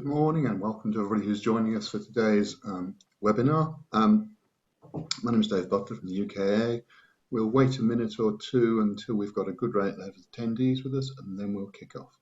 morning and welcome to everybody who's joining us for today's webinar. My name is Dave Butler from the UKAA. We'll wait a minute or two until we've got a good rate of attendees with us, and then we'll kick off.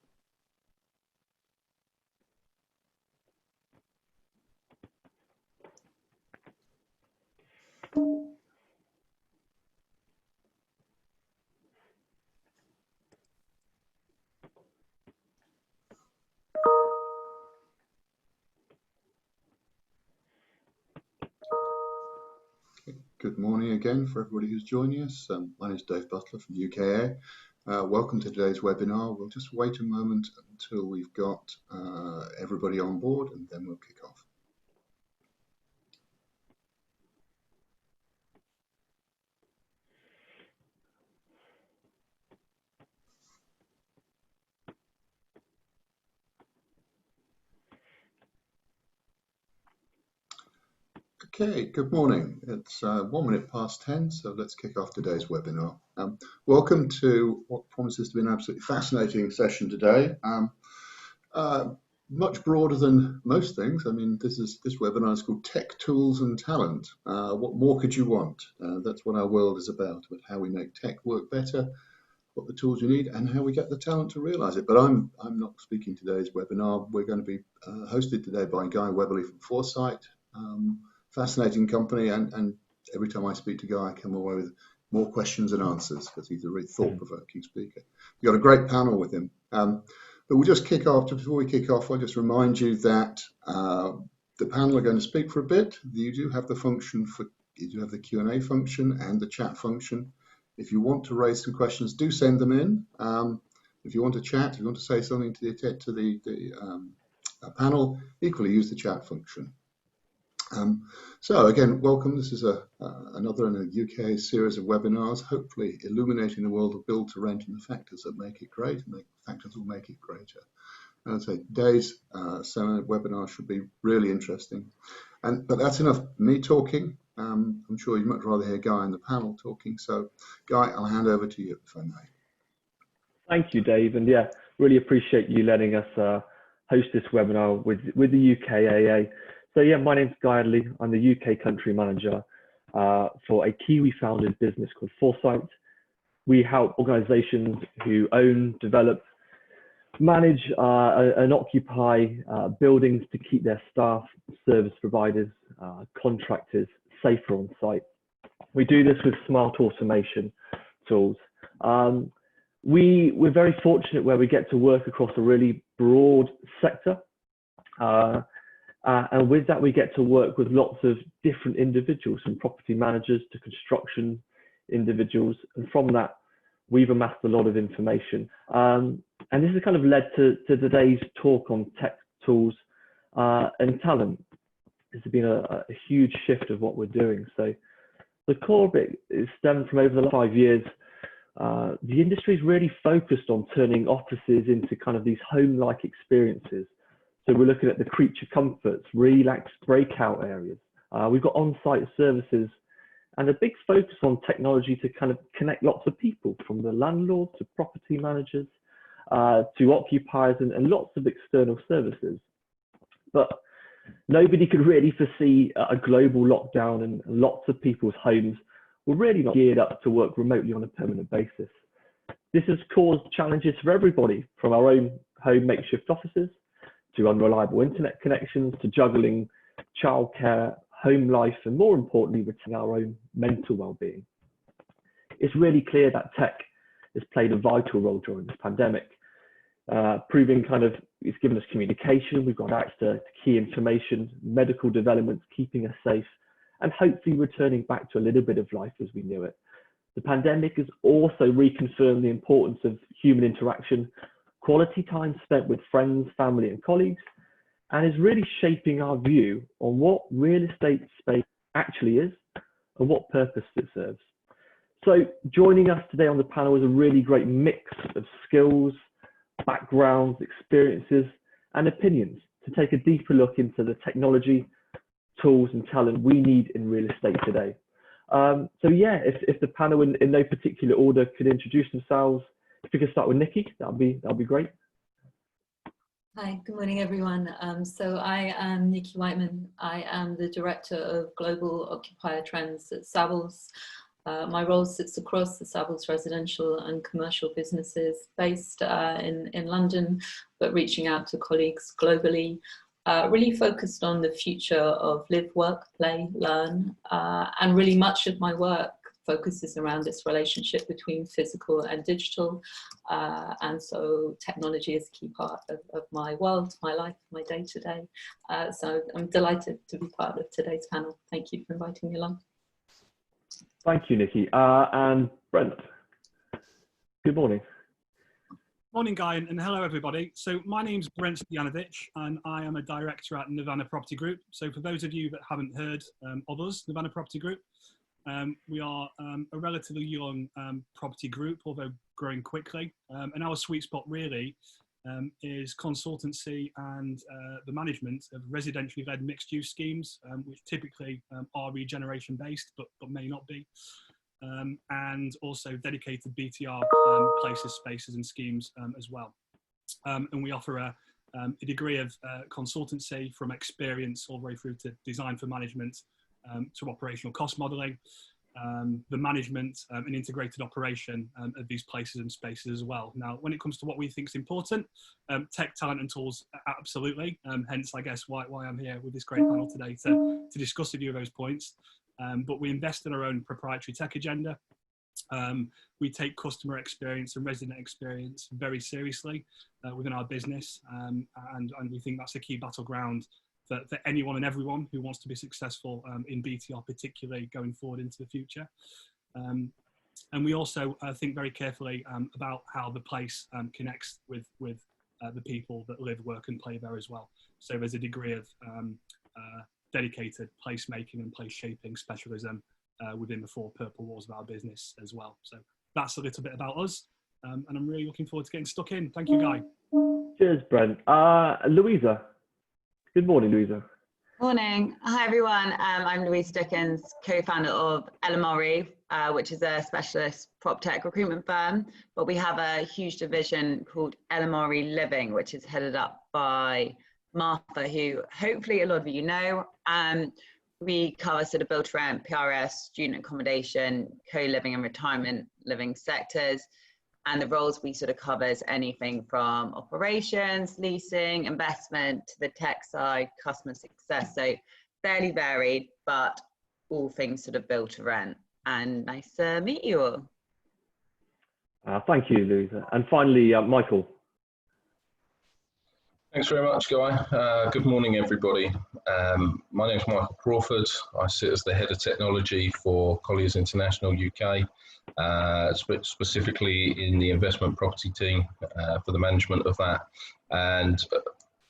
Good morning again for everybody who's joining us. My name is Dave Butler from the UKAA. Welcome to today's webinar. We'll just wait a moment until we've got everybody on board, and then we'll kick off. Okay, good morning. It's 1 minute past 10, so let's kick off today's webinar. Welcome to what promises to be an absolutely fascinating session today. Much broader than most things. I mean, this webinar is called Tech, Tools and Talent. What more could you want? That's what our world is about how we make tech work better, what the tools you need, and how we get the talent to realize it. But I'm not speaking today's webinar. We're going to be hosted today by Guy Weberly from Forsite. Fascinating company, and every time I speak to Guy, I come away with more questions and answers because he's a really thought-provoking speaker. We've got a great panel with him. But we'll just kick off. Before we kick off, I'll just remind you that the panel are going to speak for a bit. You do have the the Q&A function and the chat function. If you want to raise some questions, do send them in. If you want to chat, if you want to say something to the panel, equally use the chat function. So again, welcome. This is another in a UK series of webinars, hopefully illuminating the world of build to rent and the factors that make it great, and the factors will make it greater. And I'd say today's webinar should be really interesting. But that's enough me talking. I'm sure you'd much rather hear Guy and the panel talking. So Guy, I'll hand over to you if I may. Thank you, Dave. And yeah, really appreciate you letting us host this webinar with the UKAA. So yeah, my name's Guy Adderley. I'm the UK country manager for a Kiwi-founded business called Forsite. We help organisations who own, develop, manage and occupy buildings to keep their staff, service providers, contractors safer on site. We do this with smart automation tools. We're very fortunate where we get to work across a really broad sector. And with that, we get to work with lots of different individuals, from property managers to construction individuals. And from that, we've amassed a lot of information. And this has kind of led to today's talk on tech, tools, and talent. This has been a huge shift of what we're doing. So the core of it is stemmed from over the last 5 years. The industry is really focused on turning offices into kind of these home-like experiences. So we're looking at the creature comforts, relaxed breakout areas. We've got on-site services and a big focus on technology to kind of connect lots of people, from the landlord to property managers to occupiers and lots of external services. But nobody could really foresee a global lockdown, and lots of people's homes were really not geared up to work remotely on a permanent basis. This has caused challenges for everybody, from our own home makeshift offices to unreliable internet connections, to juggling childcare, home life, and more importantly, retaining our own mental well-being. It's really clear that tech has played a vital role during this pandemic, proving it's given us communication, we've got access to key information, medical developments, keeping us safe, and hopefully returning back to a little bit of life as we knew it. The pandemic has also reconfirmed the importance of human interaction, quality time spent with friends, family and colleagues, and is really shaping our view on what real estate space actually is and what purpose it serves. So joining us today on the panel is a really great mix of skills, backgrounds, experiences and opinions to take a deeper look into the technology, tools and talent we need in real estate today. So yeah, if the panel in no particular order could introduce themselves. If we could start with Nicky, that'd be great. Hi, good morning, everyone. So I am Nicky Wightman. I am the Director of Global Occupier Trends at Savills. My role sits across the Savills residential and commercial businesses based in London, but reaching out to colleagues globally, really focused on the future of live, work, play, learn, and really much of my work focuses around this relationship between physical and digital. And so technology is a key part of my world, my life, my day-to-day. So I'm delighted to be part of today's panel. Thank you for inviting me along. Thank you, Nicky. And Brent, good morning. Morning, Guy, and hello, everybody. So my name's Brent Stojanovic, and I am a director at Navana Property Group. So for those of you that haven't heard of us, Navana Property Group, we are a relatively young property group, although growing quickly. And our sweet spot really is consultancy and the management of residentially led mixed use schemes, which typically are regeneration based, but may not be. And also dedicated BTR places, spaces and schemes as well. And we offer a degree of consultancy from experience all the way through to design for management to operational cost modelling, the management and integrated operation of these places and spaces as well. Now, when it comes to what we think is important, tech, talent and tools, absolutely. Hence, I guess, why I'm here with this great panel today to discuss a few of those points. But we invest in our own proprietary tech agenda. We take customer experience and resident experience very seriously within our business, and we think that's a key battleground for anyone and everyone who wants to be successful in BTR, particularly going forward into the future. And we also think very carefully about how the place connects with the people that live, work and play there as well. So there's a degree of dedicated placemaking and place shaping specialism within the four purple walls of our business as well. So that's a little bit about us, and I'm really looking forward to getting stuck in. Thank you, Guy. Cheers, Brent. Louisa. Good morning, Louisa. Morning. Hi, everyone. I'm Louisa Dickins, co-founder of LMRE, which is a specialist prop tech recruitment firm. But we have a huge division called LMRE Living, which is headed up by Martha, who hopefully a lot of you know. We cover sort of build to rent, PRS, student accommodation, co-living and retirement living sectors. And the roles we sort of cover is anything from operations, leasing, investment, to the tech side, customer success. So fairly varied, but all things sort of build to rent. And nice to meet you all. Thank you, Louisa. And finally, Michael. Thanks very much, Guy. Good morning, everybody. My name is Michael Crawford. I sit as the Head of Technology for Colliers International UK, specifically in the investment property team for the management of that, and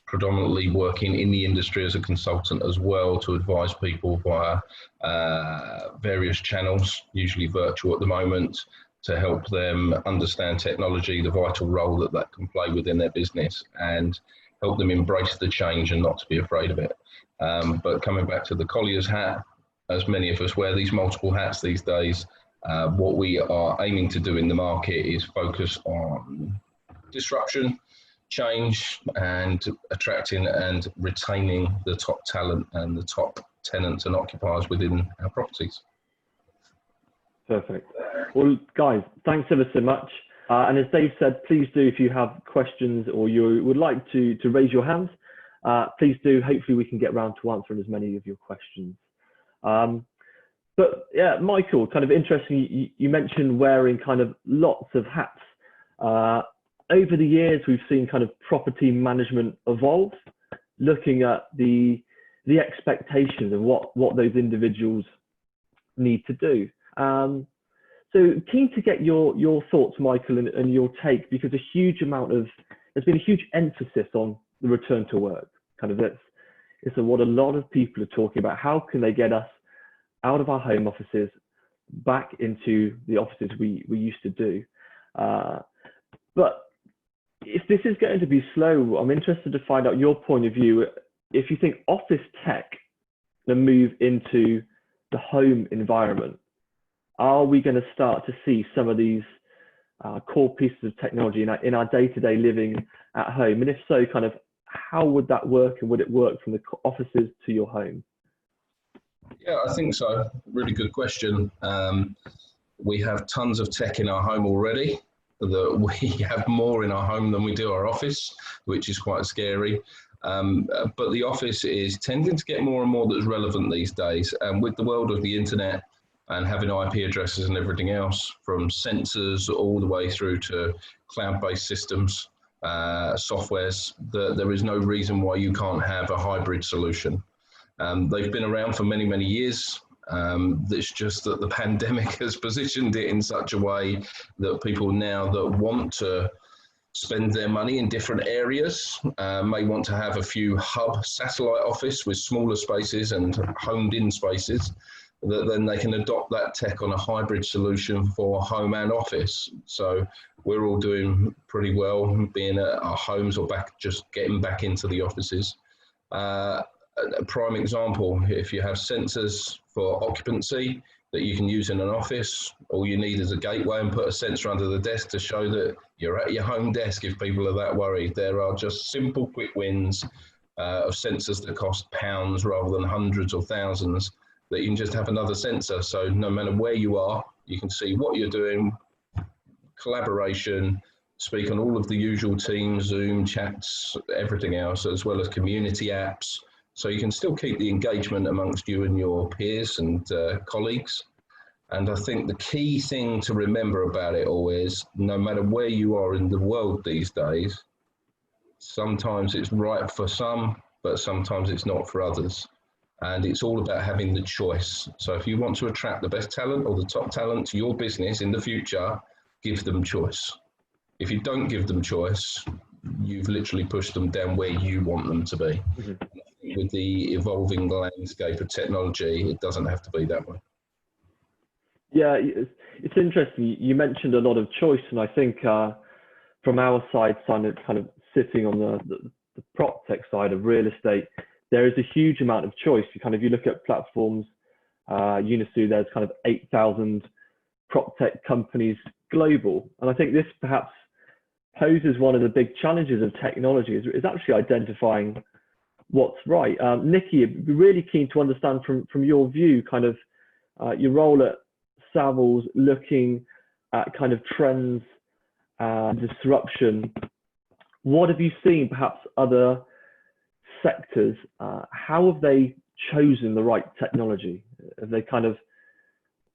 predominantly working in the industry as a consultant as well to advise people via various channels, usually virtual at the moment, to help them understand technology, the vital role that that can play within their business, and help them embrace the change and not to be afraid of it. But coming back to the Colliers hat, as many of us wear these multiple hats these days, what we are aiming to do in the market is focus on disruption, change, and attracting and retaining the top talent and the top tenants and occupiers within our properties. Perfect. Well, guys, thanks ever so much. And as Dave said, please do, if you have questions or you would like to raise your hands, please do. Hopefully we can get round to answering as many of your questions. But yeah, Michael, kind of interesting, you mentioned wearing kind of lots of hats. Over the years, we've seen kind of property management evolve, looking at the expectations of what those individuals need to do. So keen to get your thoughts, Michael, and your take, because there's been a huge emphasis on the return to work. Kind of it's what a lot of people are talking about. How can they get us out of our home offices back into the offices we used to do? But if this is going to be slow, I'm interested to find out your point of view. If you think office tech will move into the home environment, are we going to start to see some of these core pieces of technology in our day-to-day living at home? And if so, kind of how would that work, and would it work from the offices to your home? Yeah, I think so. Really good question. We have tons of tech in our home already. That we have more in our home than we do our office, which is quite scary. But the office is tending to get more and more that's relevant these days. And with the world of the internet and having IP addresses and everything else, from sensors all the way through to cloud-based systems, softwares, there is no reason why you can't have a hybrid solution. They've been around for many, many years. It's just that the pandemic has positioned it in such a way that people now that want to spend their money in different areas may want to have a few hub satellite office with smaller spaces and homed in spaces, that then they can adopt that tech on a hybrid solution for home and office. So we're all doing pretty well being at our homes or just getting back into the offices. A prime example, if you have sensors for occupancy that you can use in an office, all you need is a gateway and put a sensor under the desk to show that you're at your home desk if people are that worried. There are just simple quick wins of sensors that cost pounds rather than hundreds or thousands, that you can just have another sensor. So no matter where you are, you can see what you're doing, collaboration, speak on all of the usual Teams, Zoom, chats, everything else, as well as community apps. So you can still keep the engagement amongst you and your peers and colleagues. And I think the key thing to remember about it all is, no matter where you are in the world these days, sometimes it's right for some, but sometimes it's not for others. And it's all about having the choice. So if you want to attract the best talent or the top talent to your business in the future, give them choice. If you don't give them choice, you've literally pushed them down where you want them to be. Mm-hmm. With the evolving landscape of technology, it doesn't have to be that way. Yeah, it's interesting. You mentioned a lot of choice, and I think from our side, kind of sitting on the prop tech side of real estate, there is a huge amount of choice. You look at platforms, Unisu, there's kind of 8,000 prop tech companies global, and I think this perhaps poses one of the big challenges of technology is actually identifying what's right. Nicky, I'd be really keen to understand from your view, your role at Savills, looking at kind of trends and disruption. What have you seen, perhaps other sectors? How have they chosen the right technology? Have they kind of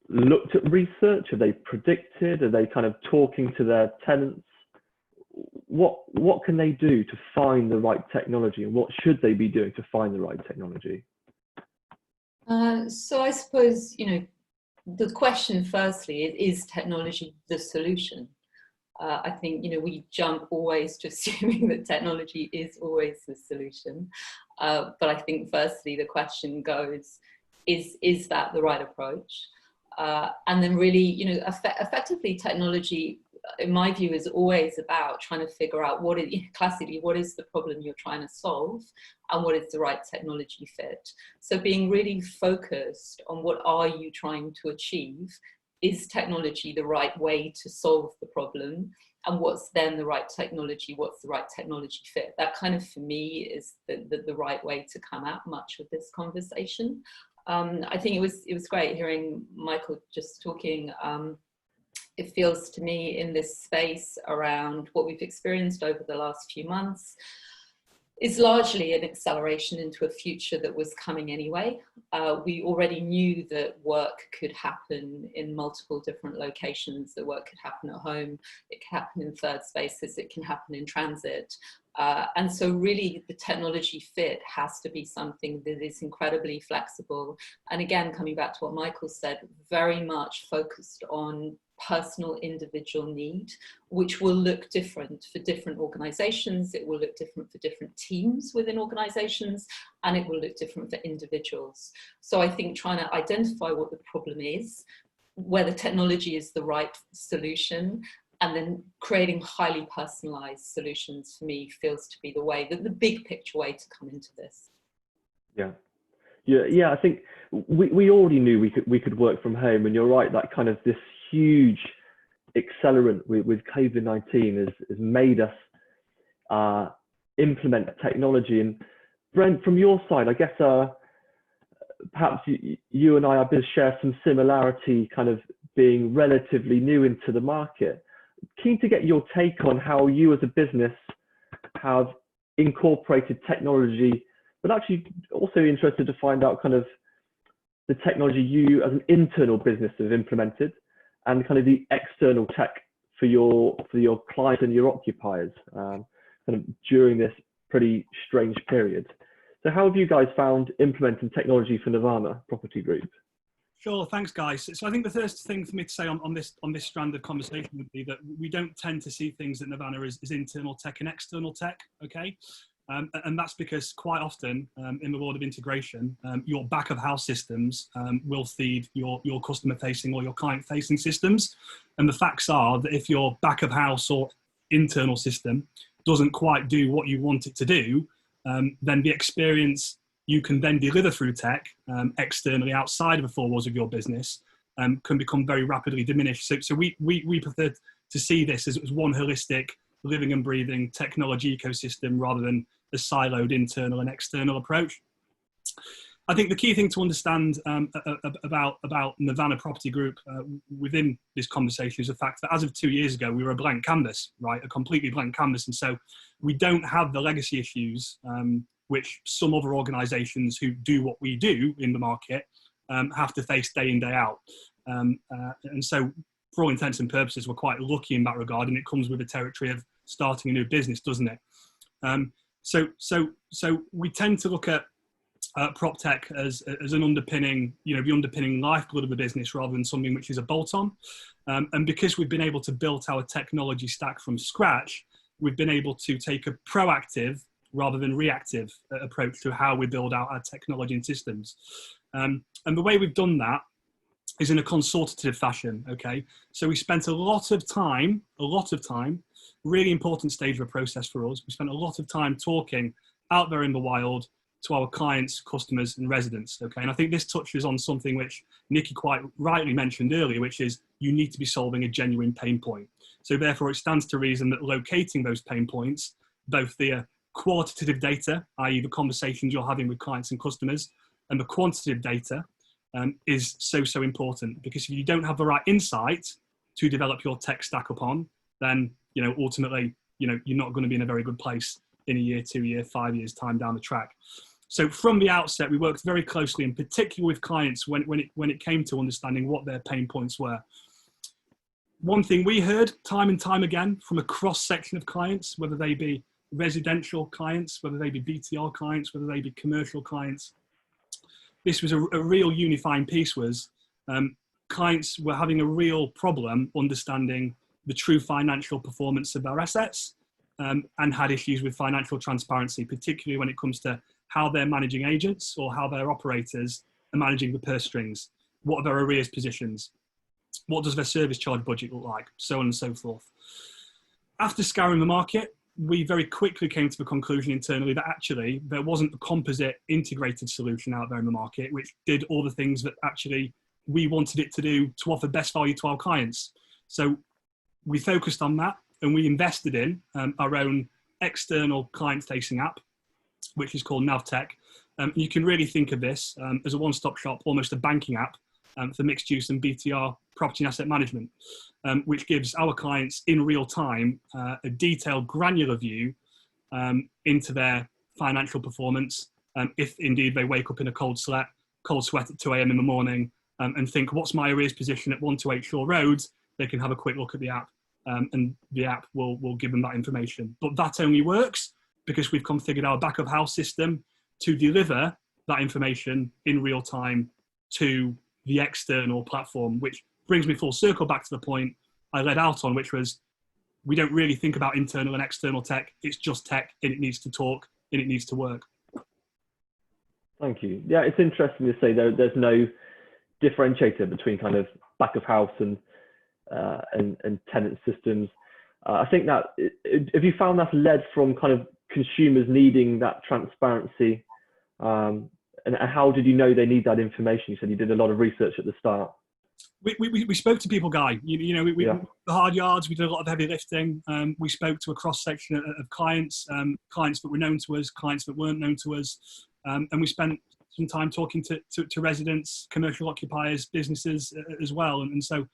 looked at research? Have they predicted? Are they kind of talking to their tenants? What can they do to find the right technology, and what should they be doing to find the right technology? So I suppose, the question firstly is technology the solution? I think, we jump always to assuming that technology is always the solution. But I think firstly, the question goes, is that the right approach? And then really, effectively technology, in my view, is always about trying to figure out what is the problem you're trying to solve, and what is the right technology fit. So being really focused on what are you trying to achieve, is technology the right way to solve the problem, and what's then the right technology, what's the right technology fit. That kind of, for me, is the right way to come at much of this conversation. I think it was great hearing Michael just talking. It feels to me in this space around what we've experienced over the last few months is largely an acceleration into a future that was coming anyway. We already knew that work could happen in multiple different locations, that work could happen at home, it can happen in third spaces, it can happen in transit. And so really the technology fit has to be something that is incredibly flexible. And again, coming back to what Michael said, very much focused on personal individual need, which will look different for different organizations, it will look different for different teams within organizations, and it will look different for individuals. So I think trying to identify what the problem is, whether technology is the right solution, and then creating highly personalized solutions, for me, feels to be the way, the big picture way to come into this. Yeah, I think we already knew we could work from home, and you're right, that kind of this huge accelerant with COVID-19 has made us implement technology. And Brent, from your side, I guess perhaps you and I are going to share some similarity, kind of being relatively new into the market. Keen to get your take on how you as a business have incorporated technology, but actually also interested to find out kind of the technology you as an internal business have implemented and kind of the external tech for your clients and your occupiers kind of during this pretty strange period. So how have you guys found implementing technology for Navana Property Group? Sure, thanks guys. So I think the first thing for me to say on this strand of conversation would be that we don't tend to see things at Navana as internal tech and external tech, okay? And that's because quite often in the world of integration, your back of house systems will feed your customer facing or your client facing systems. And the facts are that if your back of house or internal system doesn't quite do what you want it to do, then the experience you can then deliver through tech externally outside of the four walls of your business can become very rapidly diminished. So we prefer to see this as one holistic, living and breathing technology ecosystem rather than a siloed internal and external approach. I think the key thing to understand about Navana Property Group within this conversation is the fact that as of 2 years ago, we were a blank canvas, right? A completely blank canvas. And so we don't have the legacy issues which some other organisations who do what we do in the market have to face day in, day out. And so for all intents and purposes, we're quite lucky in that regard, and it comes with the territory of starting a new business, doesn't it? So we tend to look at prop tech as an underpinning, the underpinning lifeblood of the business rather than something which is a bolt-on. And because we've been able to build our technology stack from scratch, we've been able to take a proactive rather than reactive approach to how we build out our technology and systems. And the way we've done that is in a consultative fashion, okay? So we spent a lot of time, really important stage of a process for us. We spent a lot of time talking out there in the wild to our clients, customers and residents, okay? And I think this touches on something which Nicky quite rightly mentioned earlier, which is you need to be solving a genuine pain point. So therefore it stands to reason that locating those pain points, both the qualitative data, i.e. the conversations you're having with clients and customers, and the quantitative data is so important, because if you don't have the right insight to develop your tech stack upon, then ultimately you're not going to be in a very good place in a year, 2 year, 5 years time down the track. So from the outset, we worked very closely, in particular with clients when it came to understanding what their pain points were. One thing we heard time and time again from a cross section of clients, whether they be residential clients, whether they be BTR clients, whether they be commercial clients, this was a real unifying piece, was clients were having a real problem understanding the true financial performance of their assets, and had issues with financial transparency, particularly when it comes to how they're managing agents or how their operators are managing the purse strings. What are their arrears positions? What does their service charge budget look like? So on and so forth. After scouring the market, we very quickly came to the conclusion internally that actually there wasn't a composite integrated solution out there in the market which did all the things that actually we wanted it to do to offer best value to our clients. So we focused on that, and we invested in our own external client-facing app, which is called NavTech. You can really think of this as a one-stop shop, almost a banking app for mixed use and BTR property and asset management, which gives our clients in real time a detailed, granular view into their financial performance. If indeed they wake up in a cold sweat at 2 a.m. in the morning and think, what's my arrears position at 128 Shore Road? They can have a quick look at the app, and the app will give them that information. But that only works because we've configured our back of house system to deliver that information in real time to the external platform, which brings me full circle back to the point I led out on, which was we don't really think about internal and external tech. It's just tech, and it needs to talk, and it needs to work. Thank you. Yeah, it's interesting to say there's no differentiator between kind of back of house and tenant systems. I think that have you found that's led from kind of consumers needing that transparency, and how did you know they need that information? You said you did a lot of research at the start. We spoke to people, Guy. The hard yards. We did a lot of heavy lifting. We spoke to a cross section of clients, clients that were known to us, clients that weren't known to us, and we spent some time talking to residents, commercial occupiers, businesses as well. And so,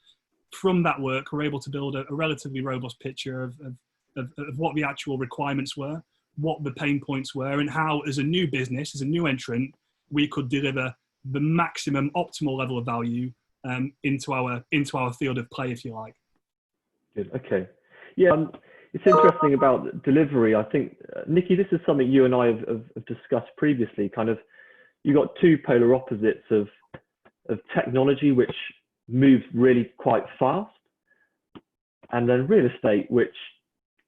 from that work, we're able to build a relatively robust picture of what the actual requirements were, what the pain points were, and how, as a new business, as a new entrant, we could deliver the maximum optimal level of value into our field of play, if you like. Good. Okay. Yeah, it's interesting about delivery. I think, Nicky, this is something you and I have discussed previously. Kind of, you got two polar opposites of technology, which moves really quite fast, and then real estate, which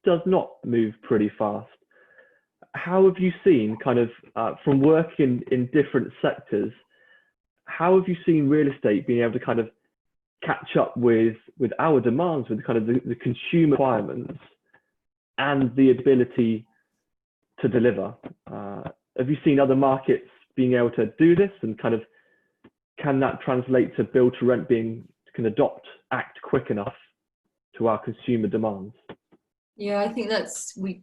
does not move pretty fast. How have you seen, kind of, from working in different sectors, how have you seen real estate being able to kind of catch up with our demands, with kind of the consumer requirements and the ability to deliver? Have you seen other markets being able to do this, and kind of, can that translate to build to rent can act quick enough to our consumer demands? Yeah, I think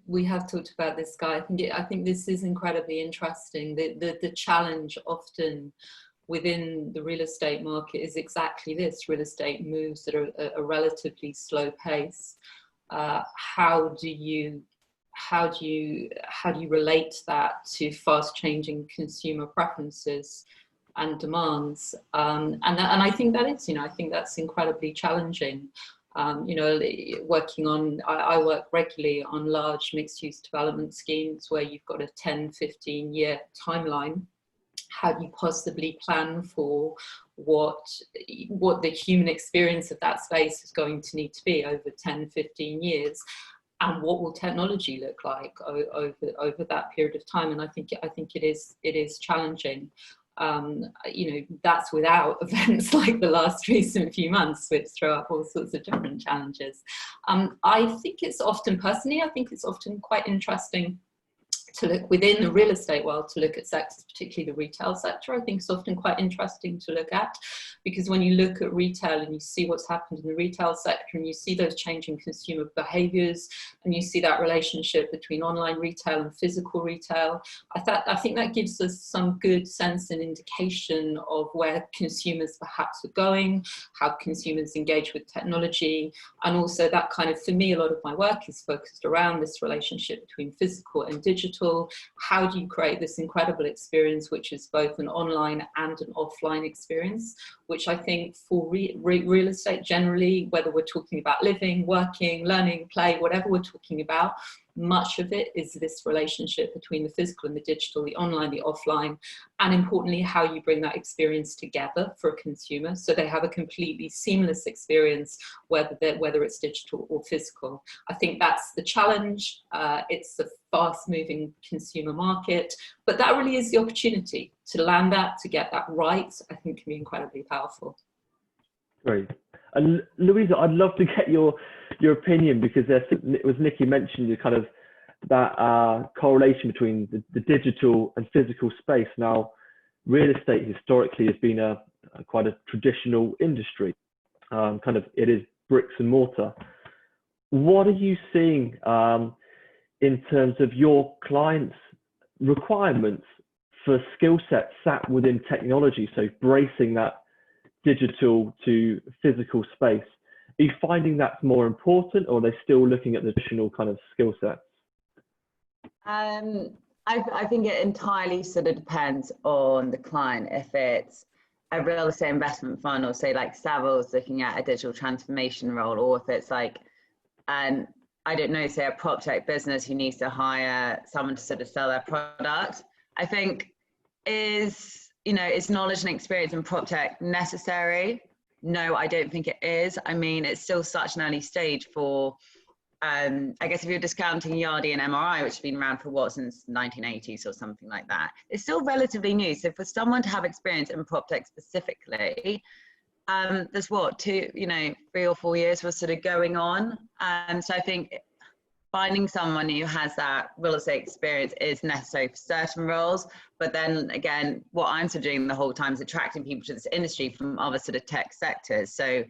we have talked about this, Guy. I think this is incredibly interesting. The challenge often within the real estate market is exactly this. Real estate moves at a relatively slow pace. How do you relate that to fast changing consumer preferences and demands? And I think that is, I think that's incredibly challenging. Working on, I work regularly on large mixed use development schemes where you've got a 10-15 year timeline. How do you possibly plan for what the human experience of that space is going to need to be over 10-15 years? And what will technology look like over that period of time? And I think it is challenging. That's without events like the last recent few months, which throw up all sorts of different challenges. I think it's often quite interesting to look within the real estate world, to look at sectors, particularly the retail sector. I think it's often quite interesting to look at, because when you look at retail and you see what's happened in the retail sector, and you see those changing consumer behaviours, and you see that relationship between online retail and physical retail, I think that gives us some good sense and indication of where consumers perhaps are going, how consumers engage with technology, and also that kind of, for me, a lot of my work is focused around this relationship between physical and digital. How do you create this incredible experience, which is both an online and an offline experience, which I think for real estate generally, whether we're talking about living, working, learning, play, whatever we're talking about, much of it is this relationship between the physical and the digital, the online, the offline, and importantly, how you bring that experience together for a consumer so they have a completely seamless experience, whether it's digital or physical. I think that's the challenge. It's a fast-moving consumer market, but that really is the opportunity to land that, to get that right. I think can be incredibly powerful. Great. And Louisa, I'd love to get your opinion, because it was Nicky mentioned the kind of that correlation between the digital and physical space. Now, real estate historically has been quite a traditional industry. Kind of, it is bricks and mortar. What are you seeing in terms of your clients' requirements for skill sets sat within technology? So bracing that digital to physical space. Are you finding that's more important, or are they still looking at the traditional kind of skill sets? I think it entirely sort of depends on the client. If it's a real estate investment fund, or say like Savills looking at a digital transformation role, or if it's like, I don't know, say a prop tech business who needs to hire someone to sort of sell their product. I think is knowledge and experience in prop tech necessary? No, I don't think it is. I mean, it's still such an early stage for, I guess if you're discounting Yardi and MRI, which have been around for since the 1980s or something like that, it's still relatively new. So for someone to have experience in prop tech specifically, there's 3 or 4 years was sort of going on. So I think finding someone who has that real estate experience is necessary for certain roles. But then again, what I'm sort of doing the whole time is attracting people to this industry from other sort of tech sectors. So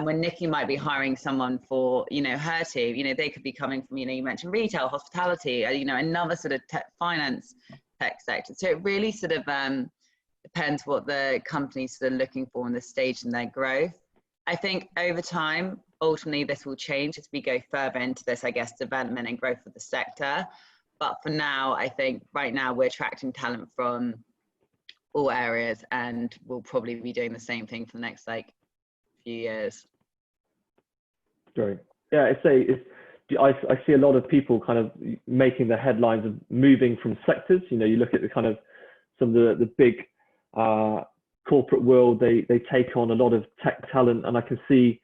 when Nicky might be hiring someone for, her team, they could be coming from, you mentioned retail, hospitality, another sort of finance tech sector. So it really sort of depends what the company's sort of looking for in the stage in their growth. I think over time, ultimately this will change as we go further into this, I guess, development and growth of the sector. But for now, I think right now we're attracting talent from all areas, and we'll probably be doing the same thing for the next few years. Great. Yeah, I see a lot of people kind of making the headlines of moving from sectors. You look at the kind of some of the big corporate world, they take on a lot of tech talent, and I can see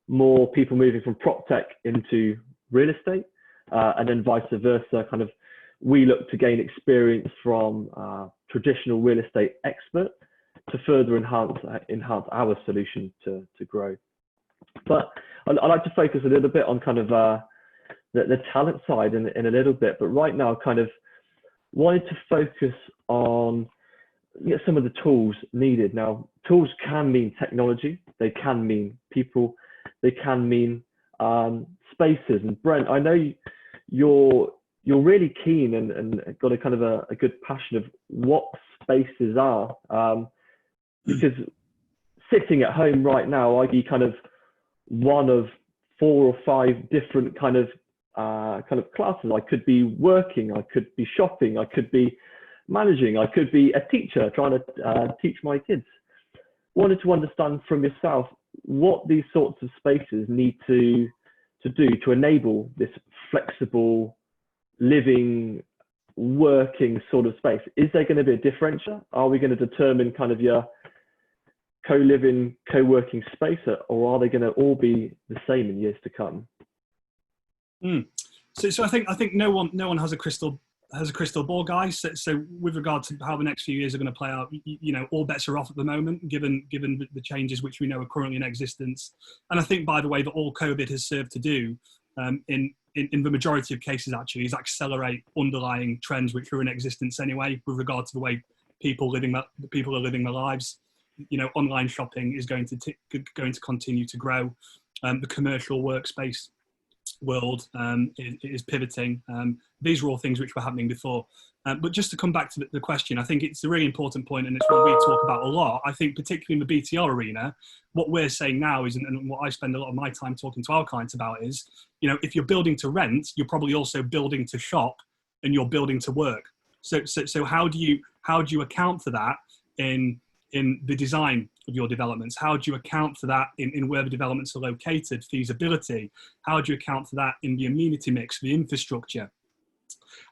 more people moving from prop tech into real estate, and then vice versa. Kind of, we look to gain experience from traditional real estate expert to further enhance our solution to grow. But I'd like to focus a little bit on kind of the talent side in a little bit. But right now, kind of wanted to focus on some of the tools needed. Now, tools can mean technology, they can mean people, they can mean spaces. And Brent, I know you're really keen and got a kind of a good passion of what spaces are, because sitting at home right now, I'd be kind of one of 4 or 5 different kind of classes. I could be working, I could be shopping, I could be managing, I could be a teacher trying to teach my kids. Wanted to understand from yourself what these sorts of spaces need to do to enable this flexible living, working sort of space. Is there going to be a differential? Are we going to determine kind of your co-living, co-working space, or are they going to all be the same in years to come? So I think no one has a crystal ball, guys. So with regard to how the next few years are going to play out, all bets are off at the moment, given the changes which we know are currently in existence. And I think, by the way, that all COVID has served to do, in the majority of cases actually, is accelerate underlying trends which are in existence anyway, with regard to the way people are living their lives. Online shopping is going to continue to grow. The commercial workspace world is pivoting. These are all things which were happening before. But just to come back to the question, I think it's a really important point, and it's one we talk about a lot. I think particularly in the BTR arena, what we're saying now is, and what I spend a lot of my time talking to our clients about is, if you're building to rent, you're probably also building to shop, and you're building to work. So how do you account for that in the design of your developments? How do you account for that in where the developments are located, feasibility? How do you account for that in the amenity mix, the infrastructure?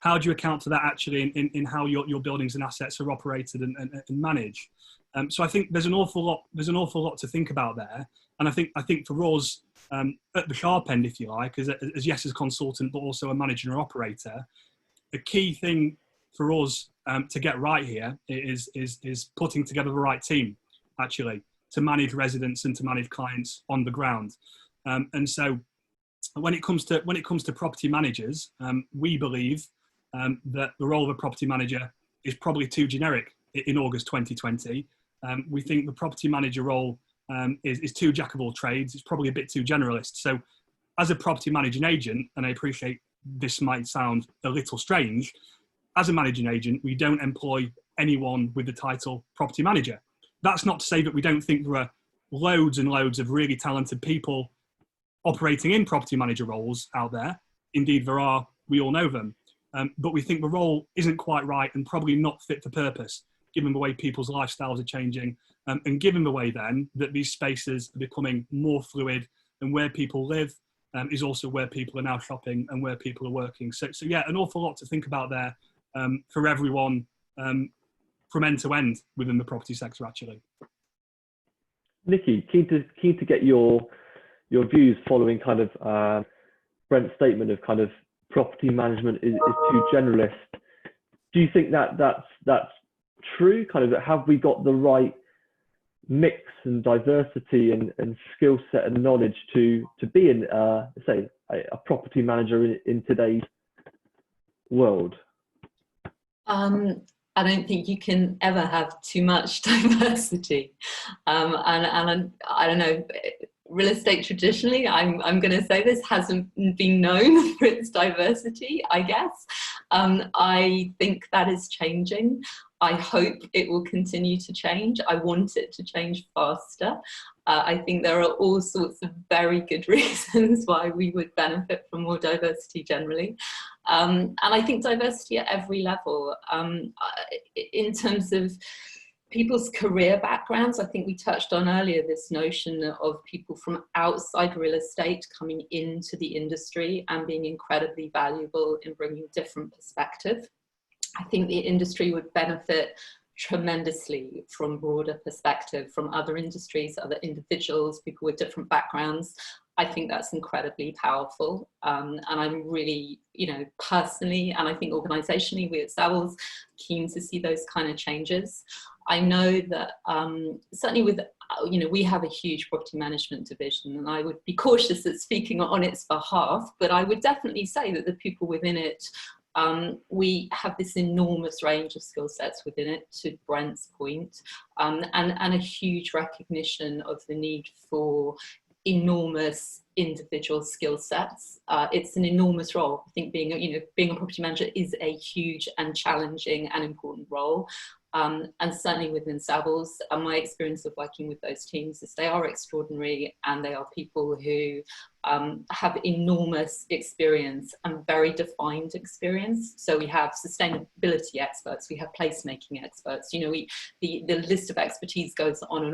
How do you account for that actually in how your buildings and assets are operated and managed? So I think there's an awful lot to think about there. And I think for us, at the sharp end, if you like, as yes, as a consultant, but also a manager and operator, the key thing for us to get right here is putting together the right team, actually, to manage residents and to manage clients on the ground. And so when it comes to property managers, we believe that the role of a property manager is probably too generic in August 2020. We think the property manager role is too jack of all trades. It's probably a bit too generalist. So as a property managing agent, and I appreciate this might sound a little strange, as a managing agent, we don't employ anyone with the title property manager. That's not to say that we don't think there are loads and loads of really talented people operating in property manager roles out there. Indeed, there are. We all know them. But we think the role isn't quite right and probably not fit for purpose, given the way people's lifestyles are changing, and given the way then that these spaces are becoming more fluid, and where people live is also where people are now shopping and where people are working. So yeah, an awful lot to think about there for everyone from end to end within the property sector, actually. Nicky, keen to get your views following kind of Brent's statement of kind of property management is too generalist. Do you think that that's true? Kind of, have we got the right mix and diversity and skill set and knowledge to be in, say, a property manager in today's world? I don't think you can ever have too much diversity. And I don't know, real estate traditionally, I'm going to say this, hasn't been known for its diversity, I guess. I think that is changing. I hope it will continue to change. I want it to change faster. I think there are all sorts of very good reasons why we would benefit from more diversity generally. And I think diversity at every level. In terms of people's career backgrounds, I think we touched on earlier this notion of people from outside real estate coming into the industry and being incredibly valuable in bringing different perspective. I think the industry would benefit tremendously from broader perspective from other industries, other individuals, people with different backgrounds. I think that's incredibly powerful. And I'm really, personally, and I think organisationally, we at Savills, keen to see those kind of changes. I know that certainly with, we have a huge property management division, and I would be cautious at speaking on its behalf, but I would definitely say that the people within it, we have this enormous range of skill sets within it, to Brent's point, and a huge recognition of the need for enormous individual skill sets. It's an enormous role. I think being a property manager is a huge and challenging and important role. And certainly within Savills, my experience of working with those teams is they are extraordinary, and they are people who have enormous experience and very defined experience. So we have sustainability experts, we have placemaking experts, the list of expertise goes on.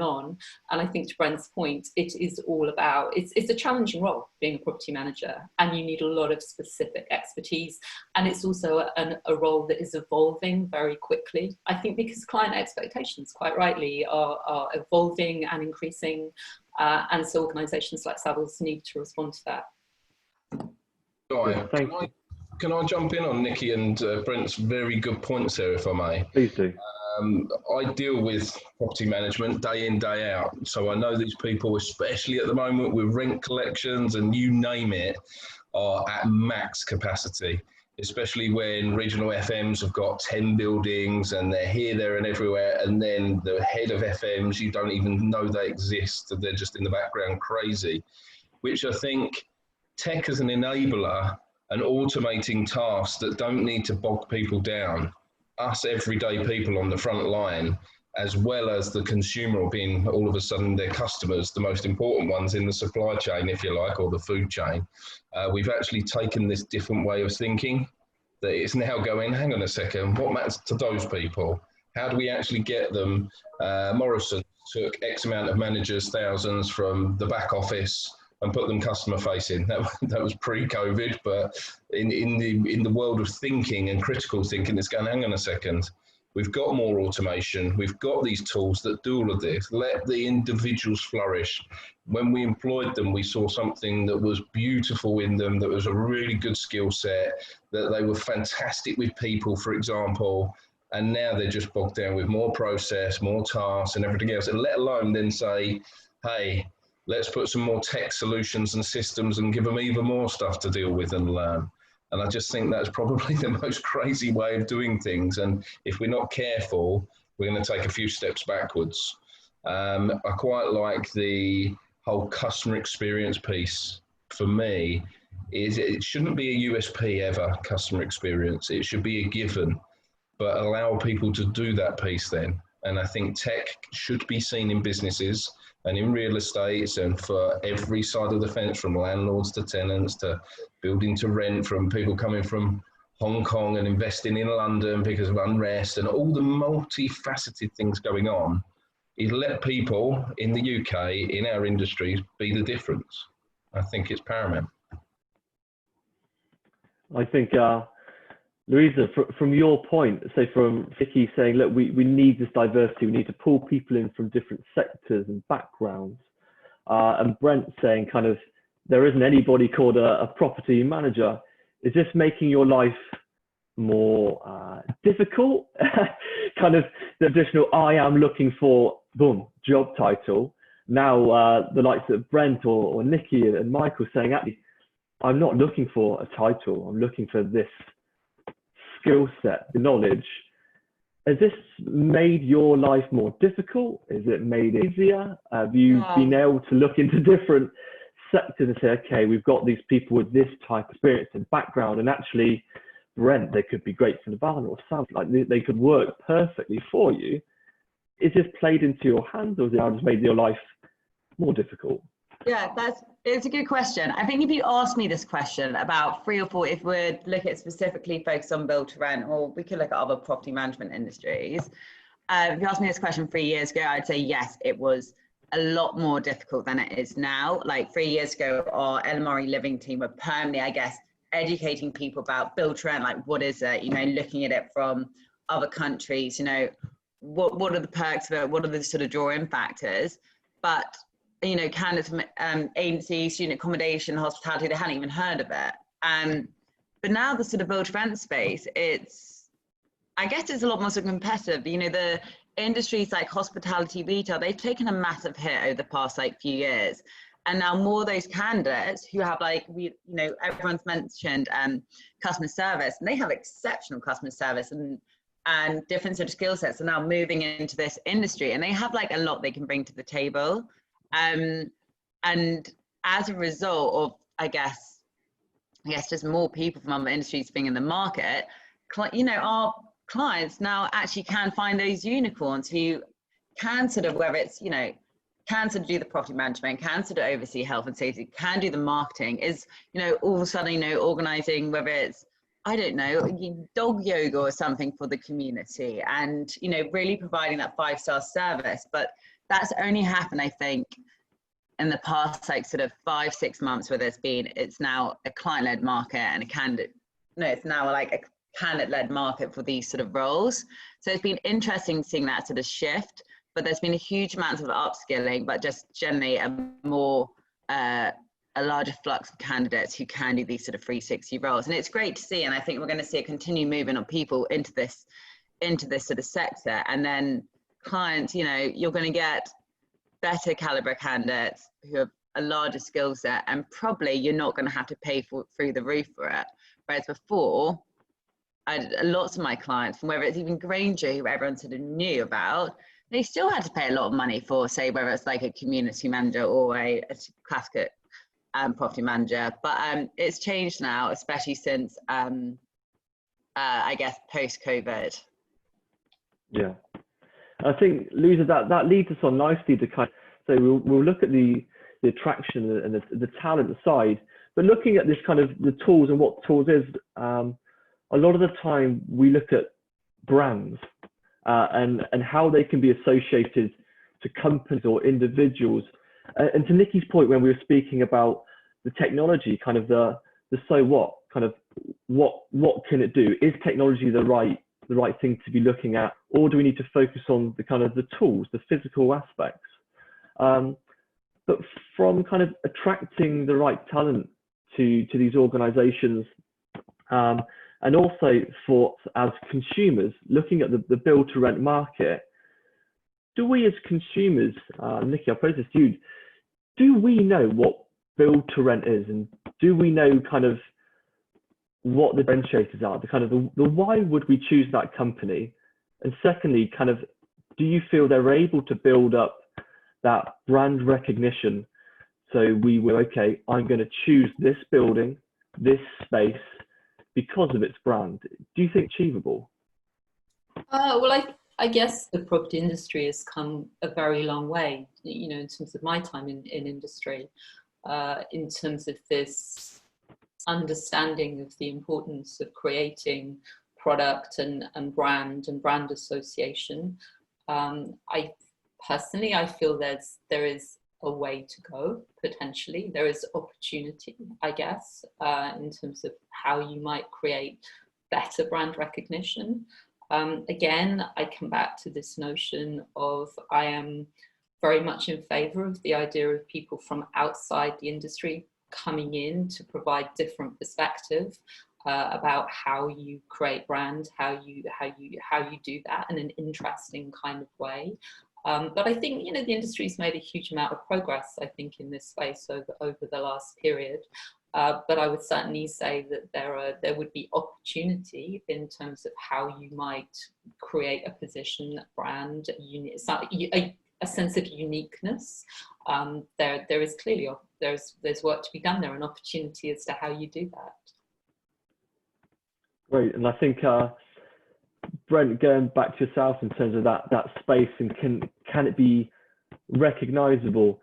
And I think to Brent's point, it is all about, it's a challenging role being a property manager, and you need a lot of specific expertise. And it's also a role that is evolving very quickly. I think because client expectations, quite rightly, are evolving and increasing. And so organisations like Savills need to respond to that. Can I jump in on Nicky and Brent's very good points there, if I may? Please do. I deal with property management day in, day out. So I know these people, especially at the moment with rent collections and you name it, are at max capacity, especially when regional FMs have got 10 buildings and they're here, there and everywhere. And then the head of FMs, you don't even know they exist. They're just in the background crazy, which I think tech as an enabler and automating tasks that don't need to bog people down, us everyday people on the front line, as well as the consumer being all of a sudden their customers, the most important ones in the supply chain, if you like, or the food chain. We've actually taken this different way of thinking that it's now going, hang on a second, what matters to those people? How do we actually get them? Morrison took X amount of managers, thousands from the back office and put them customer facing. That was pre-COVID, but in the world of thinking and critical thinking, it's going, hang on a second. We've got more automation. We've got these tools that do all of this. Let the individuals flourish. When we employed them, we saw something that was beautiful in them, that was a really good skill set, that they were fantastic with people, for example, and now they're just bogged down with more process, more tasks and everything else, and let alone then say, hey, let's put some more tech solutions and systems and give them even more stuff to deal with and learn. And I just think that's probably the most crazy way of doing things. And if we're not careful, we're going to take a few steps backwards. I quite like the whole customer experience piece. For me, it shouldn't be a USP ever, customer experience. It should be a given, but allow people to do that piece then. And I think tech should be seen in businesses and in real estates and for every side of the fence, from landlords to tenants to building to rent, from people coming from Hong Kong and investing in London because of unrest and all the multifaceted things going on, is let people in the UK, in our industries, be the difference. I think it's paramount. I think, Louisa, from your point, say from Vicky saying, look, we need this diversity, we need to pull people in from different sectors and backgrounds, and Brent saying kind of, there isn't anybody called a property manager. Is this making your life more difficult? Kind of the additional, I am looking for, boom, job title. Now the likes of Brent or Nicky and Michael saying, actually, I'm not looking for a title, I'm looking for this skill set, the knowledge. Has this made your life more difficult? Has it made it easier? Have you been able to look into different sectors and say, okay, we've got these people with this type of experience and background, and actually, Brent, they could be great for Navana or Savills, like they could work perfectly for you. Is this played into your hands, or has it just made your life more difficult? Yeah, it's a good question. I think if you asked me this question about 3 or 4, if we'd look at specifically focus on build to rent, or we could look at other property management industries, if you asked me this question 3 years ago, I'd say yes, it was a lot more difficult than it is now. Like 3 years ago, our LMRE living team were permanently, I guess, educating people about build to rent, like what is it, you know, looking at it from other countries, you know, what are the perks of it, what are the sort of draw-in factors. But you know, candidates from agencies, student accommodation, hospitality, they hadn't even heard of it. But now the sort of build to rent space, I guess it's a lot more sort of competitive. You know, the industries like hospitality, retail, they've taken a massive hit over the past like few years. And now more of those candidates who have everyone's mentioned customer service, and they have exceptional customer service and different sort of skill sets are now moving into this industry, and they have like a lot they can bring to the table. And as a result of, I guess just more people from other industries being in the market, you know, our clients now actually can find those unicorns who can sort of, whether it's, you know, can sort of do the property management, can sort of oversee health and safety, can do the marketing, is, you know, all of a sudden, you know, organizing, whether it's, I don't know, dog yoga or something for the community, and, you know, really providing that 5-star service. But that's only happened, I think, in the past, like sort of 5-6 months, where it's now a client-led market and it's now like a candidate-led market for these sort of roles. So it's been interesting seeing that sort of shift, but there's been a huge amount of upskilling, but just generally a larger flux of candidates who can do these sort of 360 roles. And it's great to see, and I think we're going to see a continued movement of people into this sort of sector. And then clients, you know, you're going to get better caliber candidates who have a larger skill set, and probably you're not going to have to pay through the roof for it. Whereas before, lots of my clients, from whether it's even Granger, who everyone sort of knew about, they still had to pay a lot of money for, say, whether it's like a community manager or a classic property manager. But it's changed now, especially since I guess post-COVID. Yeah. I think, Louisa, that leads us on nicely to kind of say we'll look at the attraction and the talent side, but looking at this kind of the tools and what tools is, a lot of the time we look at brands and how they can be associated to companies or individuals. And to Nicky's point, when we were speaking about the technology, kind of the so what, kind of what can it do? Is technology the right thing to be looking at, or do we need to focus on the kind of the tools, the physical aspects? But from kind of attracting the right talent to these organizations, and also for as consumers looking at the build to rent market, do we as consumers, Nicky, I'll pose this to you, do we know what build to rent is, and do we know kind of what the differentiators are, the kind of the why would we choose that company? And secondly, kind of, do you feel they're able to build up that brand recognition? So we were, okay, I'm going to choose this building, this space, because of its brand. Do you think achievable? Well, I guess the property industry has come a very long way, you know, in terms of my time in industry, in terms of this understanding of the importance of creating product and brand association. I personally feel there is a way to go, potentially. There is opportunity, I guess, in terms of how you might create better brand recognition. Again, I come back to this notion of, I am very much in favour of the idea of people from outside the industry coming in to provide different perspective about how you create brand, how you do that in an interesting kind of way. But I think, you know, the industry's made a huge amount of progress, I think, in this space over the last period. But I would certainly say that there would be opportunity in terms of how you might create a position, brand, a sense of uniqueness. There is clearly there's work to be done there, and opportunity as to how you do that. Great, and I think Brent, going back to yourself in terms of that space, and can it be recognisable?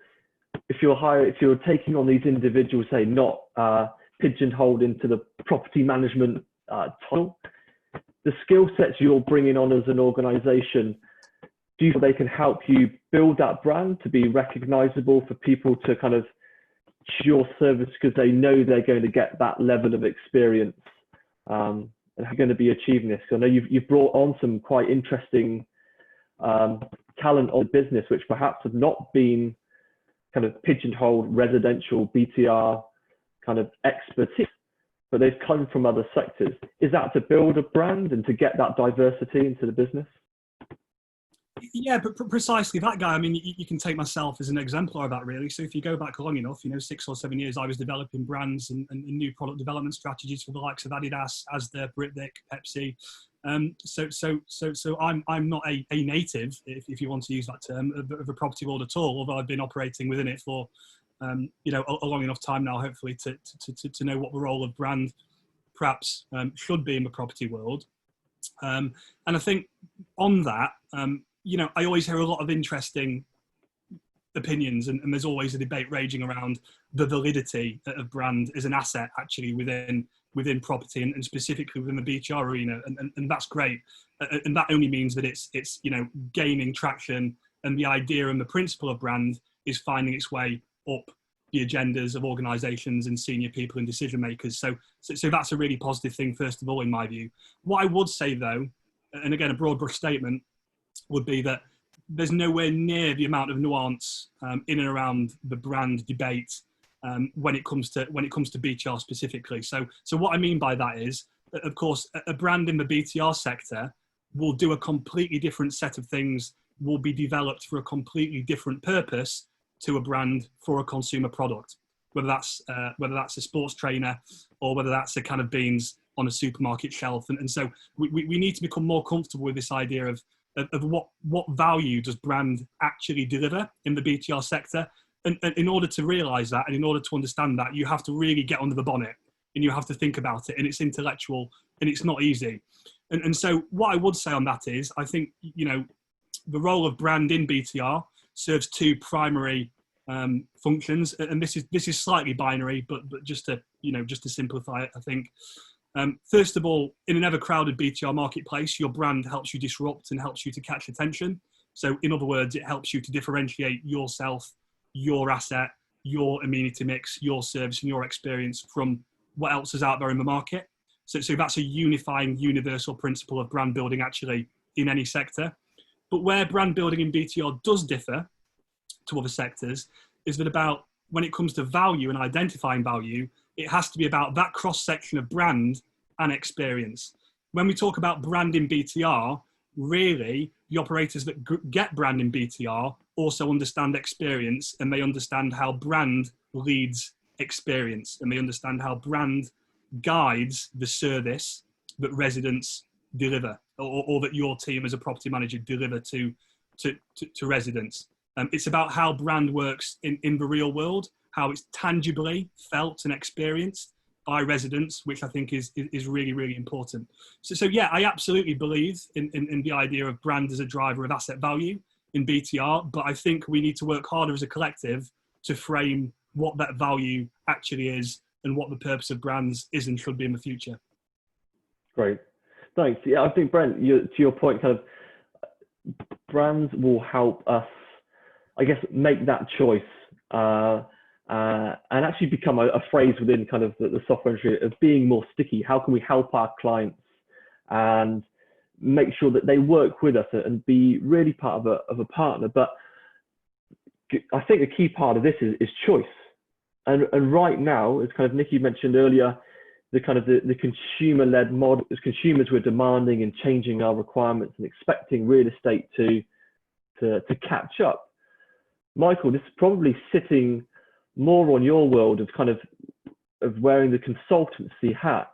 If you're taking on these individuals, say not pigeonholed into the property management title, the skill sets you're bringing on as an organisation, do you think they can help you build that brand to be recognisable for people to kind of choose your service because they know they're going to get that level of experience and are going to be achieving this? I know you've brought on some quite interesting talent on the business, which perhaps have not been kind of pigeonholed residential BTR kind of expertise, but they've come from other sectors. Is that to build a brand and to get that diversity into the business? Yeah, but precisely that, guy. I mean, you can take myself as an exemplar of that, really. So if you go back long enough, 6 or 7 years, I was developing brands and new product development strategies for the likes of Adidas, Asda, Britvic, Pepsi. So I'm not a native, if you want to use that term, of a property world at all. Although I've been operating within it for a long enough time now, hopefully, to know what the role of brand perhaps should be in the property world. And I think on that, I always hear a lot of interesting opinions, and there's always a debate raging around the validity of brand as an asset actually within property and specifically within the BTR arena, and that's great. And that only means that it's gaining traction, and the idea and the principle of brand is finding its way up the agendas of organisations and senior people and decision makers. So that's a really positive thing, first of all, in my view. What I would say though, and again a broad brush statement, would be that there's nowhere near the amount of nuance in and around the brand debate when it comes to BTR specifically. So what I mean by that is, of course, a brand in the BTR sector will do a completely different set of things, will be developed for a completely different purpose to a brand for a consumer product, whether that's a sports trainer or whether that's a can of beans on a supermarket shelf. And so we need to become more comfortable with this idea of what value does brand actually deliver in the BTR sector. And in order to realise that, and in order to understand that, you have to really get under the bonnet and you have to think about it, and it's intellectual and it's not easy. And so what I would say on that is, I think, the role of brand in BTR serves two primary functions, and this is slightly binary, but just to simplify it, I think. First of all, in an ever-crowded BTR marketplace, your brand helps you disrupt and helps you to catch attention. So in other words, it helps you to differentiate yourself, your asset, your amenity mix, your service and your experience from what else is out there in the market. So that's a unifying, universal principle of brand building actually in any sector. But where brand building in BTR does differ to other sectors is that when it comes to value and identifying value, it has to be about that cross-section of brand and experience. When we talk about brand in BTR, really, the operators that get brand in BTR also understand experience, and they understand how brand leads experience, and they understand how brand guides the service that residents deliver, or that your team as a property manager deliver to residents. It's about how brand works in the real world, how it's tangibly felt and experienced by residents, which I think is really, really important. So yeah, I absolutely believe in the idea of brand as a driver of asset value in BTR, but I think we need to work harder as a collective to frame what that value actually is and what the purpose of brands is and should be in the future. Great, thanks. Yeah, I think, Brent, to your point, kind of brands will help us, I guess, make that choice and actually become a phrase within kind of the software industry of being more sticky. How can we help our clients and make sure that they work with us and be really part of a partner? But I think a key part of this is choice. And right now, as kind of Nicky mentioned earlier, the consumer-led model, as consumers we're demanding and changing our requirements and expecting real estate to to catch up. Michael, this is probably sitting more on your world of kind of wearing the consultancy hat.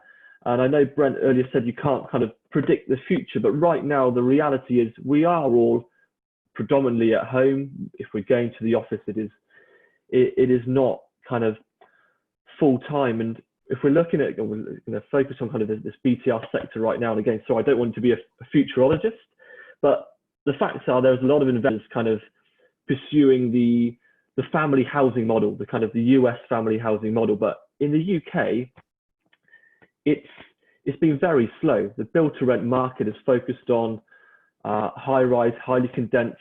And I know Brent earlier said you can't kind of predict the future, but right now the reality is we are all predominantly at home. If we're going to the office, it is not kind of full time. And if we're looking at, we're going to focus on kind of this BTR sector right now, and again, so I don't want to be a futurologist, but the facts are there's a lot of investors kind of pursuing the family housing model, the kind of the US family housing model. But in the UK, it's been very slow. The build to rent market is focused on high rise, highly condensed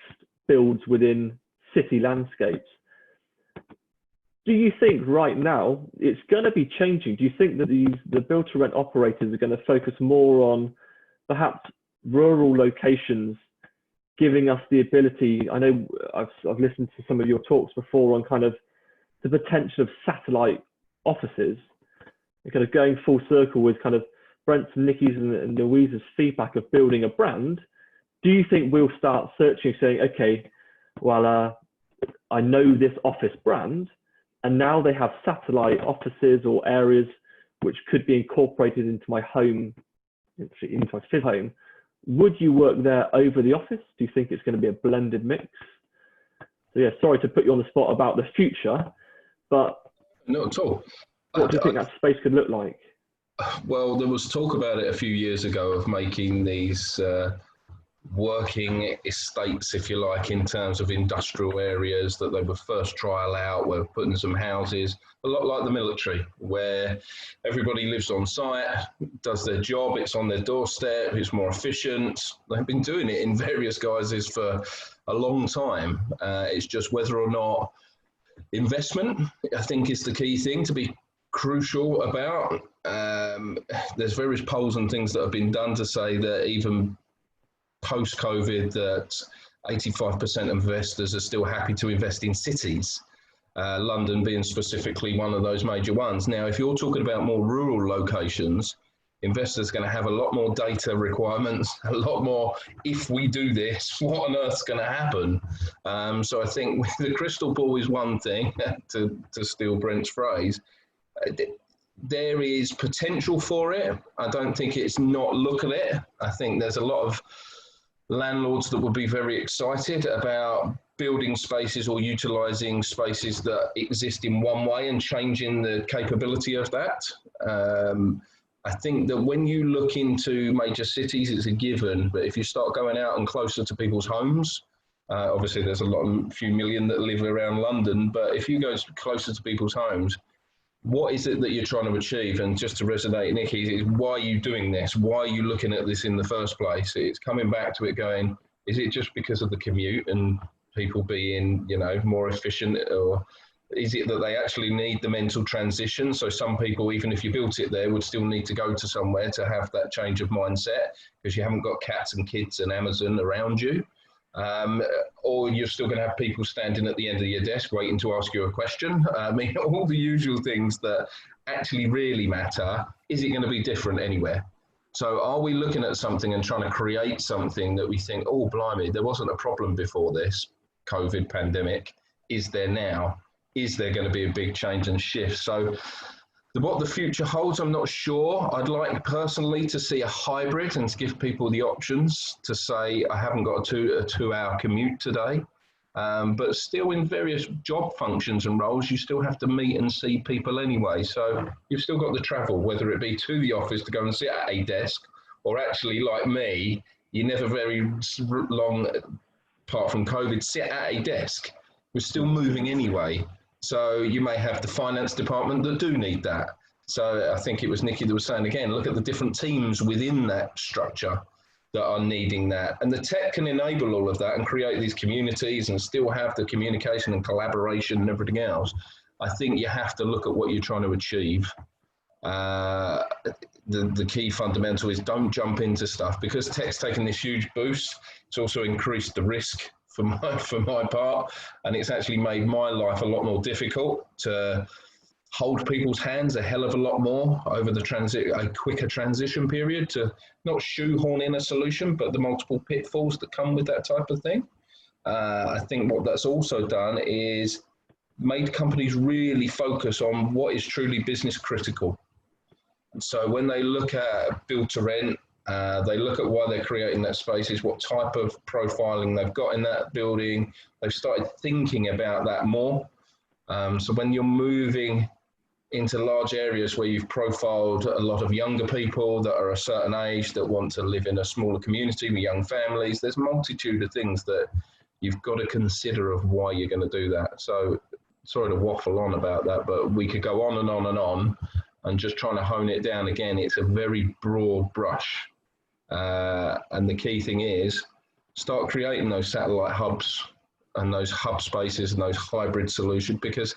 builds within city landscapes. Do you think right now it's going to be changing? Do you think that the build to rent operators are going to focus more on perhaps rural locations, giving us the ability? I know I've listened to some of your talks before on kind of the potential of satellite offices, and kind of going full circle with kind of Brent's, Nicky's and Louisa's feedback of building a brand. Do you think we'll start searching, saying, okay, well, I know this office brand, and now they have satellite offices or areas which could be incorporated into my home, into my fifth home. Would you work there over the office? Do you think it's going to be a blended mix? So yeah, sorry to put you on the spot about the future, but not at all. What do you think that space could look like? Well, there was talk about it a few years ago of making these working estates, if you like, in terms of industrial areas that they would first trial out. We're putting some houses, a lot like the military, where everybody lives on site, does their job, it's on their doorstep, it's more efficient. They've been doing it in various guises for a long time. It's just whether or not investment, I think, is the key thing to be crucial about. There's various polls and things that have been done to say that even post-COVID, that 85% of investors are still happy to invest in cities, London being specifically one of those major ones. Now, if you're talking about more rural locations, investors are going to have a lot more data requirements, a lot more, if we do this, what on earth's going to happen? So I think the crystal ball is one thing, to steal Brent's phrase. There is potential for it. I don't think it's not look at it. I think there's a lot of landlords that would be very excited about building spaces or utilising spaces that exist in one way and changing the capability of that. I think that when you look into major cities, it's a given, but if you start going out and closer to people's homes, obviously there's a few million that live around London, but if you go closer to people's homes, what is it that you're trying to achieve? And just to resonate, Nicky, is why are you doing this? Why are you looking at this in the first place? It's coming back to it going, is it just because of the commute and people being, more efficient, or is it that they actually need the mental transition? So some people, even if you built it there, would still need to go to somewhere to have that change of mindset because you haven't got cats and kids and Amazon around you. Or you're still going to have people standing at the end of your desk waiting to ask you a question. I mean, all the usual things that actually really matter. Is it going to be different anywhere? So are we looking at something and trying to create something that we think, oh, blimey, there wasn't a problem before this COVID pandemic. Is there now? Is there going to be a big change and shift? So what the future holds, I'm not sure. I'd like personally to see a hybrid and to give people the options to say, I haven't got a two-hour commute today. But still in various job functions and roles, you still have to meet and see people anyway. So you've still got the travel, whether it be to the office to go and sit at a desk, or actually like me, you never very long, apart from COVID, sit at a desk. We're still moving anyway. So you may have the finance department that do need that. So I think it was Nicky that was saying, again, look at the different teams within that structure that are needing that. And the tech can enable all of that and create these communities and still have the communication and collaboration and everything else. I think you have to look at what you're trying to achieve. The key fundamental is don't jump into stuff, because tech's taken this huge boost. It's also increased the risk for my part, and it's actually made my life a lot more difficult to hold people's hands a hell of a lot more over a quicker transition period, to not shoehorn in a solution, but the multiple pitfalls that come with that type of thing. I think what that's also done is made companies really focus on what is truly business critical. So when they look at build to rent, they look at why they're creating that spaces, what type of profiling they've got in that building. They've started thinking about that more. So when you're moving into large areas where you've profiled a lot of younger people that are a certain age that want to live in a smaller community with young families, there's a multitude of things that you've got to consider of why you're going to do that. So sorry to waffle on about that, but we could go on and on and on, and just trying to hone it down again. It's a very broad brush. And the key thing is start creating those satellite hubs and those hub spaces and those hybrid solutions, because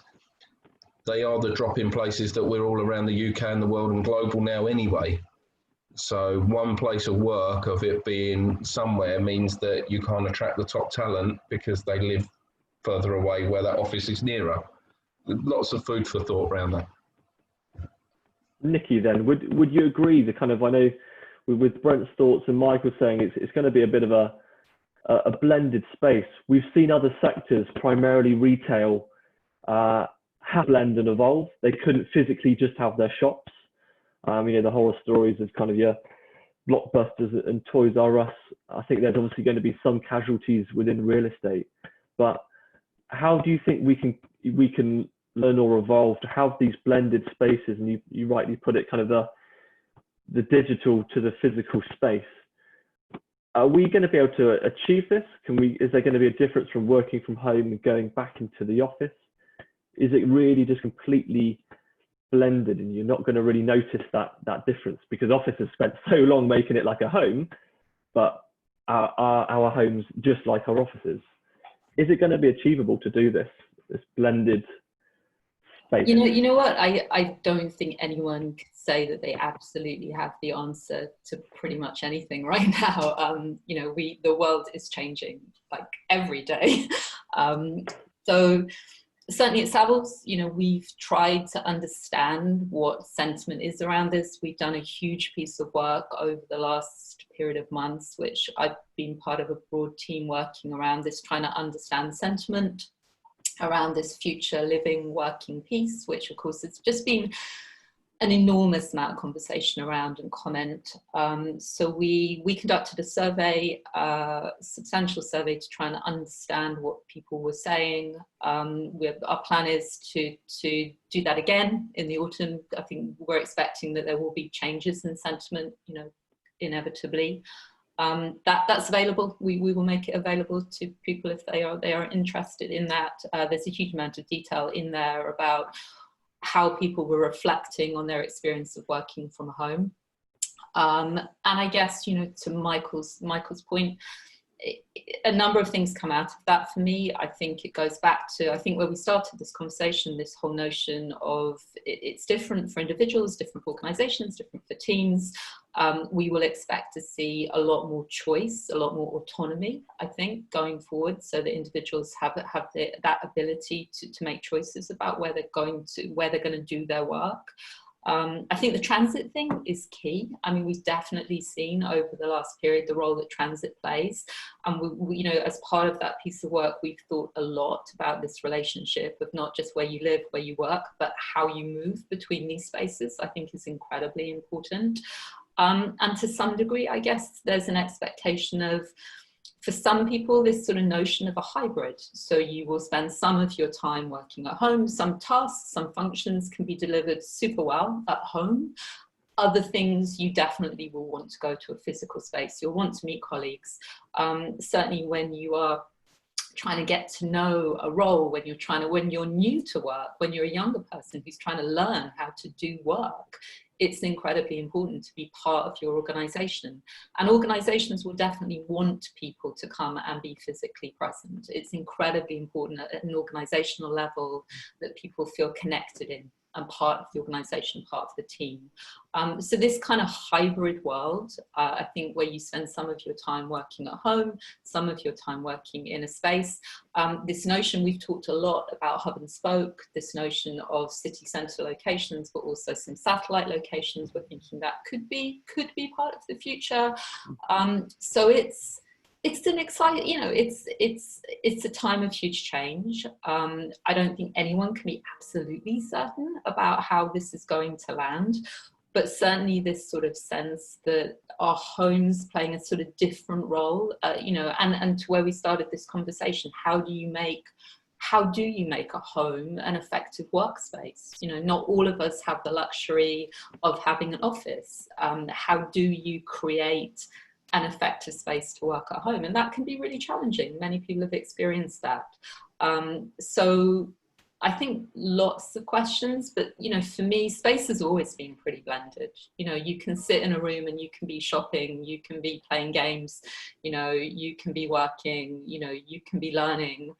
they are the drop-in places that we're all around the UK and the world and global now anyway. So one place of work of it being somewhere means that you can't attract the top talent because they live further away where that office is nearer. Lots of food for thought around that. Nicky, then, would you agree the kind of, I know with Brent's thoughts and Michael saying it's going to be a bit of a blended space. We've seen other sectors, primarily retail, have blend and evolve. They couldn't physically just have their shops. You know, the horror stories of kind of your Blockbusters and Toys R Us. I think there's obviously going to be some casualties within real estate. But how do you think we can learn or evolve to have these blended spaces? And you rightly put it, kind of the digital to the physical space. Are we going to be able to achieve this? Is there going to be a difference from working from home and going back into the office? Is it really just completely blended and you're not going to really notice that difference? Because offices spent so long making it like a home, but our homes just like our offices. Is it going to be achievable to do this blended space? You know what? I don't think anyone could say that they absolutely have the answer to pretty much anything right now. You know, the world is changing like every day. So certainly at Savills, you know, we've tried to understand what sentiment is around this. We've done a huge piece of work over the last period of months, which I've been part of a broad team working around this, trying to understand sentiment around this future living working piece, which of course has just been an enormous amount of conversation around and comment. So we conducted a survey, substantial survey, to try and understand what people were saying. Our plan is to do that again in the autumn. I think we're expecting that there will be changes in sentiment, you know, inevitably. That's available. We will make it available to people if they are interested in that. There's a huge amount of detail in there about how people were reflecting on their experience of working from home. And I guess, you know, to Michael's point, a number of things come out of that for me. I think it goes back to, I think where we started this conversation, this whole notion of it's different for individuals, different for organizations, different for teams. We will expect to see a lot more choice, a lot more autonomy, I think, going forward, so that individuals have that ability to make choices about where they're going to do their work. I think the transit thing is key. I mean, we've definitely seen over the last period the role that transit plays. And we, you know, as part of that piece of work, we've thought a lot about this relationship of not just where you live, where you work, but how you move between these spaces, I think is incredibly important. And to some degree, I guess there's an expectation of, for some people, this sort of notion of a hybrid. So you will spend some of your time working at home. Some tasks, some functions can be delivered super well at home. Other things you definitely will want to go to a physical space. You'll want to meet colleagues. Certainly when you are trying to get to know a role, when you're new to work, when you're a younger person who's trying to learn how to do work, it's incredibly important to be part of your organization. And organizations will definitely want people to come and be physically present. It's incredibly important at an organizational level that people feel connected in and part of the organization, part of the team. So this kind of hybrid world, I think, where you spend some of your time working at home, some of your time working in a space, this notion, we've talked a lot about hub and spoke, this notion of city centre locations, but also some satellite locations. We're thinking that could be part of the future. So It's an exciting, it's a time of huge change. I don't think anyone can be absolutely certain about how this is going to land, but certainly this sort of sense that our homes playing a sort of different role, and to where we started this conversation, how do you make a home an effective workspace? Not all of us have the luxury of having an office. How do you create an effective space to work at home? And that can be really challenging. Many people have experienced that. So I think lots of questions, but for me, space has always been pretty blended. You can sit in a room and you can be shopping, you can be playing games, you can be working, you can be learning.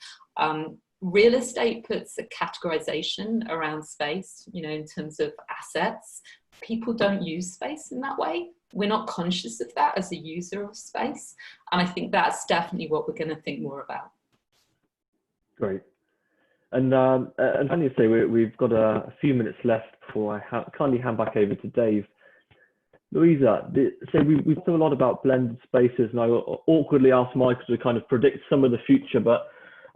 Real estate puts a categorization around space, in terms of assets. People don't use space in that way. We're not conscious of that as a user of space. And I think that's definitely what we're going to think more about. Great. And I need to say, we've got a few minutes left before I kindly hand back over to Dave. Louisa, we've thought a lot about blended spaces, and I awkwardly asked Michael to kind of predict some of the future, but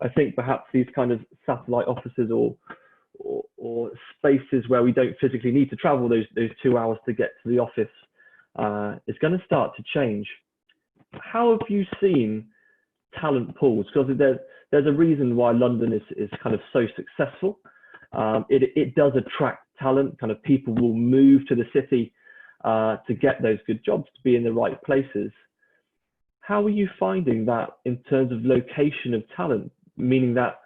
I think perhaps these kind of satellite offices or spaces where we don't physically need to travel those 2 hours to get to the office is going to start to change. How have you seen talent pools? Because there's a reason why London is kind of so successful. It does attract talent. Kind of people will move to the city to get those good jobs, to be in the right places. How are you finding that in terms of location of talent, meaning that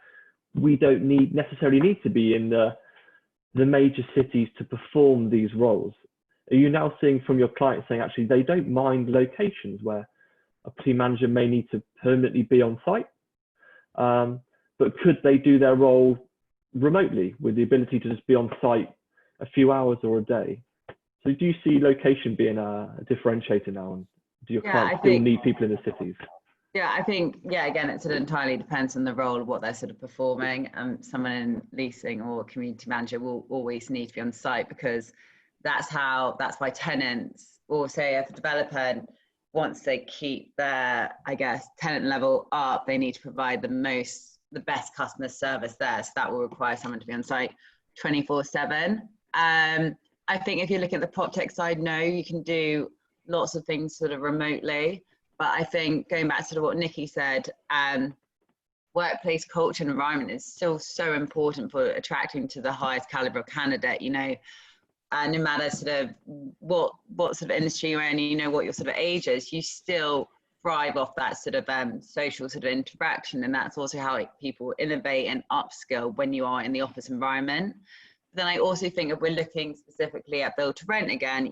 we don't necessarily need to be in the major cities to perform these roles? Are you now seeing from your clients saying actually they don't mind locations where a property manager may need to permanently be on site, but could they do their role remotely with the ability to just be on site a few hours or a day? So do you see location being a differentiator now, and do your clients still need people in the cities? Yeah, I think, again, it sort of entirely depends on the role of what they're sort of performing. Someone in leasing or community manager will always need to be on site, because that's why tenants, or say if a developer wants to keep their, tenant level up, they need to provide the best customer service there. So that will require someone to be on site 24/7. I think if you look at the prop tech side, no, you can do lots of things sort of remotely. But I think going back to what Nicky said, workplace culture and environment is still so important for attracting to the highest caliber of candidate, no matter sort of what sort of industry you're in, what your sort of age is, you still thrive off that sort of social sort of interaction. And that's also how people innovate and upskill when you are in the office environment. Then I also think if we're looking specifically at build to rent again,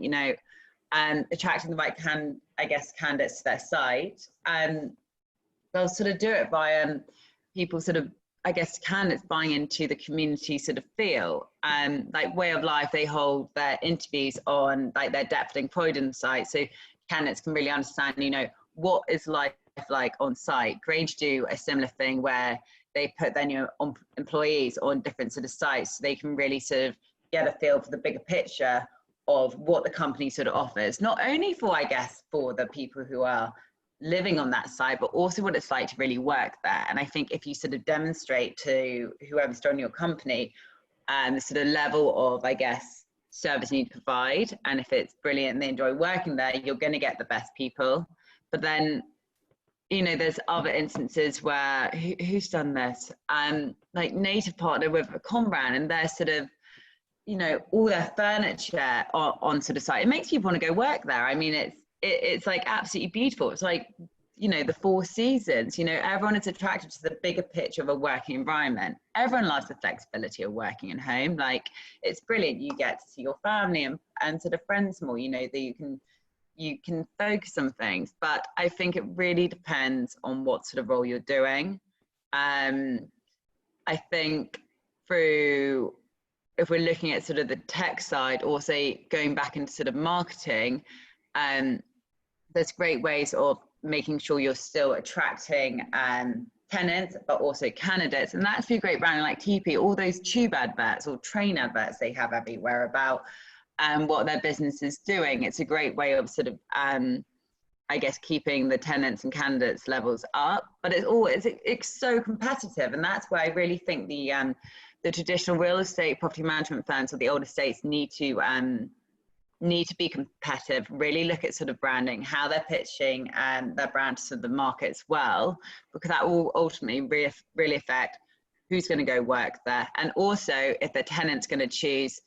attracting the right candidates to their site, they'll sort of do it by people sort of, candidates buying into the community sort of feel, like way of life. They hold their interviews on like their Deptford Croydon site, so candidates can really understand, what is life like on site. Grange do a similar thing where they put their employees on different sort of sites, so they can really sort of get a feel for the bigger picture of what the company sort of offers, not only for, for the people who are living on that site, but also what it's like to really work there. And I think if you sort of demonstrate to whoever's joining your company the sort of level of, service you need to provide, and if it's brilliant and they enjoy working there, you're going to get the best people. But then, there's other instances where, who's done this? Like Native partner with a Combrand, and they're sort of, all their furniture on sort of site. It makes people want to go work there. I mean, it's like absolutely beautiful. It's like, the Four Seasons, everyone is attracted to the bigger picture of a working environment. Everyone loves the flexibility of working at home. Like, it's brilliant. You get to see your family and sort of friends more, that you can focus on things. But I think it really depends on what sort of role you're doing. I think if we're looking at sort of the tech side, or say going back into sort of marketing, there's great ways of making sure you're still attracting tenants, but also candidates. And that's through great branding like TP, all those tube adverts or train adverts they have everywhere about what their business is doing. It's a great way of sort of I guess, keeping the tenants and candidates levels up, but it's so competitive, and that's where I really think the traditional real estate property management firms or the old estates need to be competitive, really look at sort of branding, how they're pitching their brand to the market as well, because that will ultimately really affect who's going to go work there. And also if the tenant's going to choose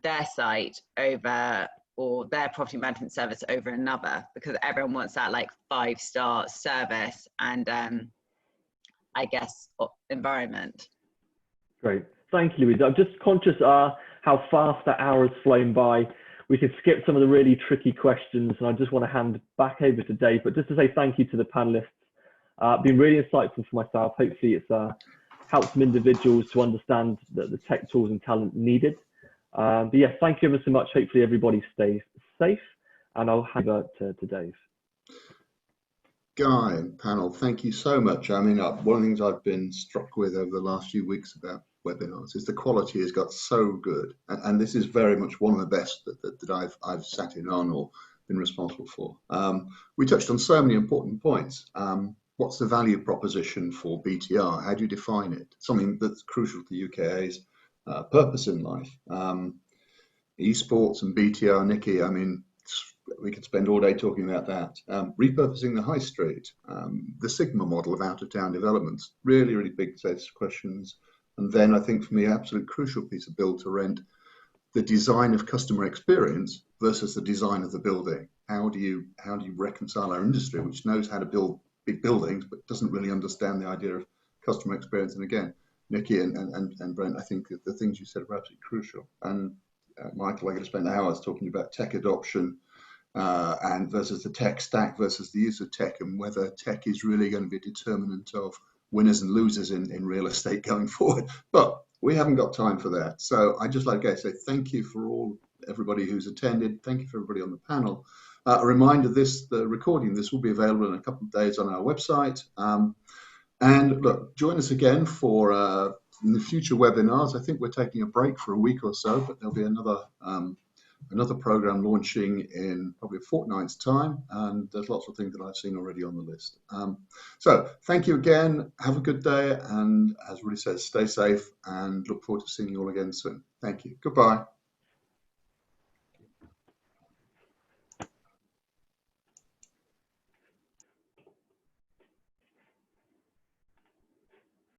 their site over, or their property management service over another, because everyone wants that like 5-star service and I guess environment. Great. Thank you, Louisa. I'm just conscious how fast that hour has flown by. We could skip some of the really tricky questions, and I just want to hand back over to Dave, but just to say thank you to the panelists. Been really insightful for myself. Hopefully it's helped some individuals to understand the tech tools and talent needed. But yeah, thank you ever so much. Hopefully everybody stays safe, and I'll hand over to Dave. Guy and panel, thank you so much. I mean, one of the things I've been struck with over the last few weeks about webinars is the quality has got so good, and this is very much one of the best that I've sat in on or been responsible for. We touched on so many important points. What's the value proposition for BTR? How do you define it? Something that's crucial to UKA's purpose in life. Esports and BTR, Nicky, I mean, we could spend all day talking about that. Repurposing the high street, the Sigma model of out-of-town developments, really, really big sets of questions. And then I think for me, absolute crucial piece of build to rent, the design of customer experience versus the design of the building. How do you reconcile our industry, which knows how to build big buildings, but doesn't really understand the idea of customer experience? And again, Nicky and Brent, I think the things you said are absolutely crucial. And Michael, I could have spent hours talking about tech adoption and versus the tech stack versus the use of tech, and whether tech is really going to be a determinant of winners and losers in real estate going forward. But we haven't got time for that. So I just like to say thank you for everybody who's attended. Thank you for everybody on the panel. A reminder, the recording, this will be available in a couple of days on our website. And look, join us again for in the future webinars. I think we're taking a break for a week or so, but there'll be another program launching in probably a fortnight's time, and there's lots of things that I've seen already on the list. So thank you again, have a good day, and as Rudy says, stay safe, and look forward to seeing you all again soon. Thank you, goodbye.